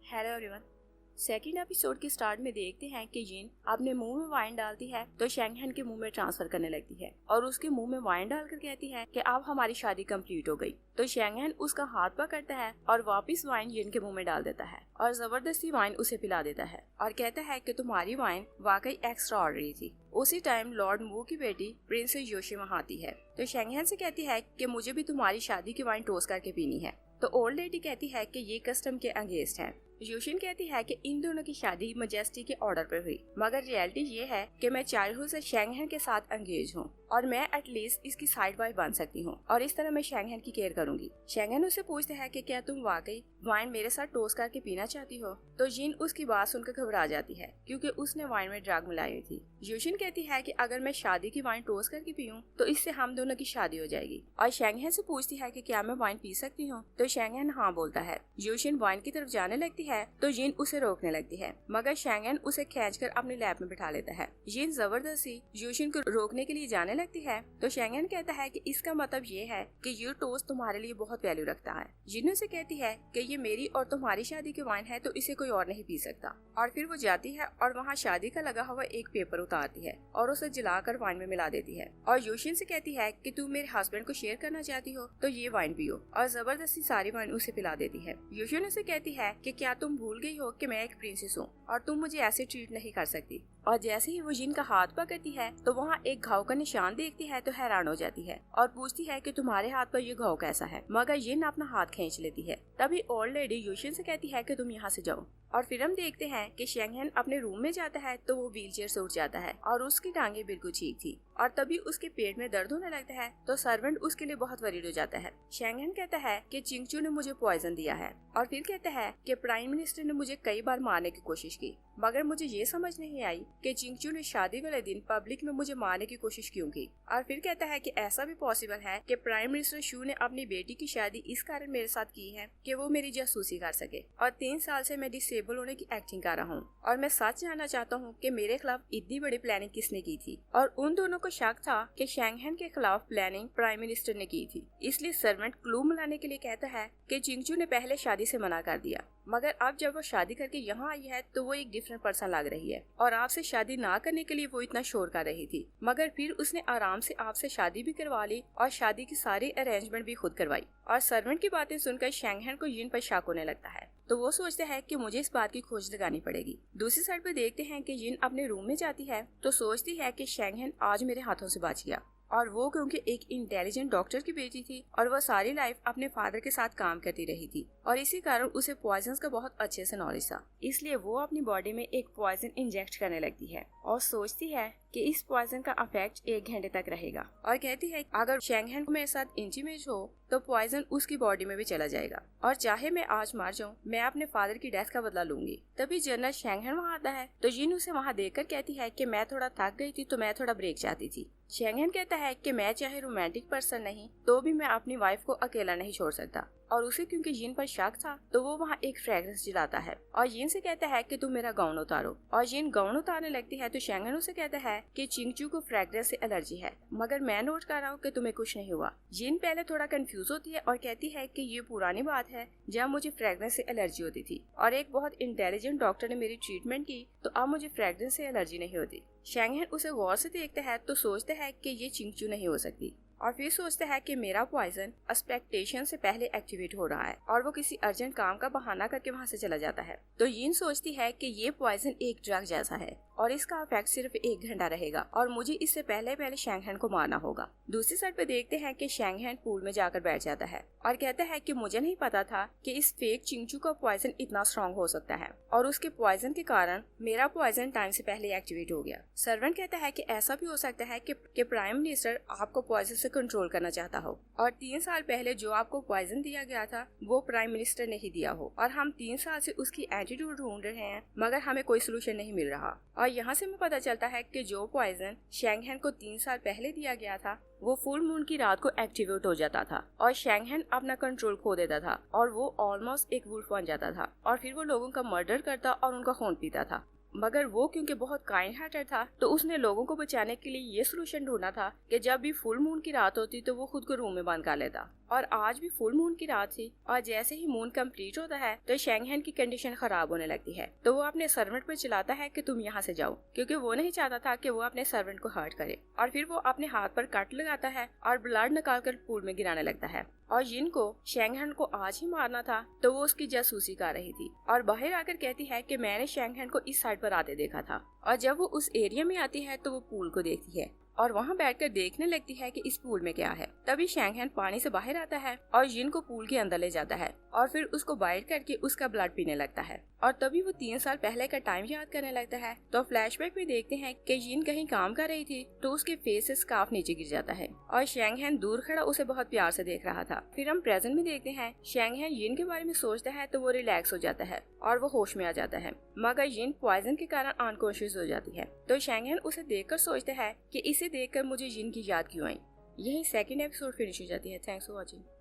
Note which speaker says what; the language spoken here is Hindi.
Speaker 1: Hello everyone. सेकंड एपिसोड के स्टार्ट में देखते हैं कि जिन अपने मुंह में वाइन डालती है तो शेंगहेन के मुंह में ट्रांसफर करने लगती है और उसके मुंह में वाइन डालकर कहती है कि अब हमारी शादी कंप्लीट हो गई। तो शेंगहेन उसका हाथ पकड़ता है और वापस वाइन जिन के मुंह में डाल देता है और जबरदस्ती वाइन उसे पिला देता है और कहता है कि तुम्हारी वाइन वाकई एक्स्ट्रा ऑर्डिनरी थी। उसी टाइम लॉर्ड मू की बेटी प्रिंसेस योशी वहाँ आती है तो शेंगहेन से कहती है कि मुझे भी तुम्हारी शादी की वाइन टोस्ट करके पीनी है। तो ओल्ड लेडी कहती है कि ये कस्टम के अगेंस्ट है। योशिन कहती है कि इन दोनों की शादी मजेस्टी के ऑर्डर पर हुई, मगर रियलिटी ये है कि मैं चाइल्डहुड से शेंगहेन के साथ एंगेज हूँ और मैं एटलीस्ट इसकी साइड वाइफ बन सकती हूँ और इस तरह मैं शेंगहेन की केयर करूंगी। शेंगहेन उससे पूछते हैं कि क्या तुम वाकई वाइन मेरे साथ टोस्ट करके पीना चाहती हो। तो जिन उसकी बात सुनकर घबरा जाती है क्योंकि उसने वाइन में ड्रग मिलाई हुई थी। योशिन कहती है कि अगर मैं शादी की वाइन टोस्ट करके पीऊँ तो इससे हम दोनों की शादी हो जाएगी और शेंगहेन से पूछती है कि क्या मैं वाइन पी सकती हूँ। तो शेंगहेन हाँ बोलता है। योशिन वाइन की तरफ जाने लगती है तो जिन उसे रोकने लगती है, मगर शेंगहेन उसे खींचकर अपने लैब में बिठा लेता है। जिन जबरदस्ती योशिन को रोकने के लिए जाने लगती है तो शेंगहेन कहता है कि इसका मतलब ये है कि ये टोस्ट तुम्हारे लिए बहुत वैल्यू रखता है। जिन उसे कहती है कि ये मेरी और तुम्हारी शादी की वाइन है तो इसे कोई और नहीं पी सकता। और फिर वो जाती है और वहाँ शादी का लगा हुआ एक पेपर उतारती है और उसे जलाकर वाइन में मिला देती है और योशिन से कहती है कि तुम मेरे हस्बैंड को शेयर करना चाहती हो तो ये वाइन पियो और जबरदस्ती सारी वाइन उसे पिला देती है। योशिन उसे कहती है कि क्या तुम भूल गई हो कि मैं एक प्रिंसेस हूँ और तुम मुझे ऐसे ट्रीट नहीं कर सकती। और जैसे ही वो जिन का हाथ पकड़ती है तो वहाँ एक घाव का निशान देखती है तो हैरान हो जाती है और पूछती है कि तुम्हारे हाथ पर ये घाव कैसा है, मगर जिन अपना हाथ खींच लेती है। तभी ओल्ड लेडी योशिन से कहती है कि तुम यहाँ से जाओ। और फिर हम देखते हैं कि शेंगहेन अपने रूम में जाता है तो वो व्हीलचेयर से उठ जाता है और उसकी टांगे बिल्कुल ठीक थी और तभी उसके पेट में दर्द होने लगता है तो सर्वेंट उसके लिए बहुत वरीड हो जाता है। शेंगहेन कहता है कि चिंगचू ने मुझे पॉइजन दिया है और फिर कहता है कि प्राइम मिनिस्टर ने मुझे कई बार मारने की कोशिश की, मगर मुझे ये समझ नहीं आई कि चिंगचू ने शादी वाले दिन पब्लिक में मुझे मारने की कोशिश क्यों की। और फिर कहता है कि ऐसा भी पॉसिबल है कि प्राइम मिनिस्टर शू ने अपनी बेटी की शादी इस कारण मेरे साथ की है कि वो मेरी जासूसी कर सके और 3 साल से मैं डिसेबल होने की एक्टिंग कर रहा हूँ और मैं सच जानना चाहता हूँ कि मेरे खिलाफ इतनी बड़ी प्लानिंग किसने की थी। और उन दोनों को शक था कि शेंगहेन के खिलाफ प्लानिंग प्राइम मिनिस्टर ने की थी, इसलिए सर्वेंट क्लू मिलाने के लिए कहता है कि चिंगचू ने पहले शादी से मना कर दिया, मगर अब जब वो शादी करके यहाँ आई है तो वो एक डिफरेंट पर्सन लग रही है और आपसे शादी ना करने के लिए वो इतना शोर कर रही थी, मगर फिर उसने आराम से आपसे शादी भी करवा ली और शादी की सारी अरेंजमेंट भी खुद करवाई। और सर्वेंट की बातें सुनकर शेंगहेन को जिन पर शक होने लगता है तो वो सोचते हैं कि मुझे इस बात की खोज लगानी पड़ेगी। दूसरी साइड पे देखते हैं कि जिन अपने रूम में जाती है तो सोचती है कि शेंगहेन आज मेरे हाथों से बच गया और वो क्योंकि एक इंटेलिजेंट डॉक्टर की बेटी थी और वो सारी लाइफ अपने फादर के साथ काम करती रही थी और इसी कारण उसे पॉइजन का बहुत अच्छे से नॉलेज था, इसलिए वो अपनी बॉडी में एक पॉइजन इंजेक्ट करने लगती है और सोचती है कि इस पॉइजन का इफेक्ट 1 घंटे तक रहेगा और कहती है अगर शेंगहेन को मेरे साथ इंटीमेट हो तो पॉइजन उसकी बॉडी में भी चला जाएगा और चाहे मैं आज मार जाऊं मैं अपने फादर की डेथ का बदला लूंगी। तभी जनरल शेंगहेन वहाँ आता है तो जिन उसे वहाँ देखकर कहती है कि मैं थोड़ा थक गई थी तो मैं थोड़ा ब्रेक चाहती थी। शेंगहेन कहता है कि मैं चाहे रोमांटिक पर्सन नहीं तो भी मैं अपनी वाइफ को अकेला नहीं छोड़ सकता और उसे क्योंकि जिन पर शक था तो वो वहाँ एक फ्रेग्रेंस जलाता है और जिन से कहता है कि तुम मेरा गाउन उतारो और जिन गाउन उतारने लगती है तो शेंगहेन उसे कहता है कि चिंगचू को फ्रेग्रेंस से एलर्जी है, मगर मैं नोट कर रहा हूँ कि तुम्हें कुछ नहीं हुआ। जिन पहले थोड़ा कंफ्यूज होती है और कहती है कि ये पुरानी बात है जब मुझे फ्रेग्रेंस से एलर्जी होती थी और एक बहुत इंटेलिजेंट डॉक्टर ने मेरी ट्रीटमेंट की तो अब मुझे फ्रेग्रेंस से एलर्जी नहीं होती। शेंगहेन उसे गौर से देखता है तो सोचता है कि ये चिंगचू नहीं हो सकती और फिर सोचता है कि मेरा पॉइजन एक्सपेक्टेशन से पहले एक्टिवेट हो रहा है और वो किसी अर्जेंट काम का बहाना करके वहाँ से चला जाता है। तो यिन सोचती है कि ये पॉइजन एक ड्रग जैसा है और इसका इफेक्ट सिर्फ 1 घंटा रहेगा और मुझे इससे पहले शेंगहेन को मारना होगा। दूसरी साइड पे देखते हैं कि शेंगहेन पूल में जाकर बैठ जाता है और कहता है कि मुझे नहीं पता था कि इस फेक चिंगचू का पॉइजन इतना स्ट्रॉन्ग हो सकता है और उसके पॉइजन के कारण मेरा पॉइजन टाइम से पहले एक्टिवेट हो गया। सर्वेंट कहता है कि ऐसा भी हो सकता है कि प्राइम मिनिस्टर आपको पॉइजन से कंट्रोल करना चाहता हो और 3 साल पहले जो आपको पॉइजन दिया गया था वो प्राइम मिनिस्टर ने ही दिया हो और हम 3 साल से उसकी एंटीडोट ढूंढ रहे हैं मगर हमें कोई सोल्यूशन नहीं मिल रहा। और यहाँ से हमें पता चलता है कि जो पॉइजन शेंगहेन को 3 साल पहले दिया गया था वो फुल मून की रात को एक्टिवेट हो जाता था और शेंगहेन अपना कंट्रोल खो देता था और वो ऑलमोस्ट एक वुल्फ बन जाता था और फिर वो लोगों का मर्डर करता और उनका खून पीता था। मगर वो क्योंकि बहुत काइंड हार्टेड था तो उसने लोगों को बचाने के लिए ये सोल्यूशन ढूंढा था कि जब भी फुल मून की रात होती तो वो खुद को रूम में बंद कर लेता। और आज भी फुल मून की रात थी और जैसे ही मून कंप्लीट होता है तो शैंगहेन की कंडीशन खराब होने लगती है। तो वो अपने सर्वेंट पर चिल्लाता है कि तुम यहाँ से जाओ, क्योंकि वो नहीं चाहता था कि वो अपने सर्वेंट को हर्ट करे। और फिर वो अपने हाथ पर कट लगाता है और ब्लड निकालकर पूल में गिराने लगता है। और जिन को शैंगहेन को आज ही मारना था तो वो उसकी जासूसी कर रही थी और बाहर आकर कहती है कि मैंने शैंगहेन को इस साइड पर आते देखा था। और जब वो उस एरिया में आती है तो वो पूल को देखती है और वहाँ बैठकर देखने लगती है कि इस पूल में क्या है। तभी शैंगहेन पानी से बाहर आता है और जिन को पूल के अंदर ले जाता है और फिर उसको बाइट करके उसका ब्लड पीने लगता है। और तभी वो 3 साल पहले का टाइम याद करने लगता है। तो फ्लैशबैक में देखते हैं कि जिन कहीं काम कर रही थी तो उसके फेस से स्कार्फ नीचे गिर जाता है और शैंगहेन दूर खड़ा उसे बहुत प्यार से देख रहा था। फिर हम प्रेजेंट में देखते हैं शैंगहेन जिन के बारे में सोचता है तो वो रिलैक्स हो जाता है और वो होश में आ जाता है, मगर जिन पॉइजन के कारण अनकॉन्शियस हो जाती है। तो शैंगहेन उसे देखकर सोचता है कि इसे देखकर मुझे जिन की याद क्यों आई। यही सेकंड एपिसोड फिनिश हो जाती है। Thanks for watching.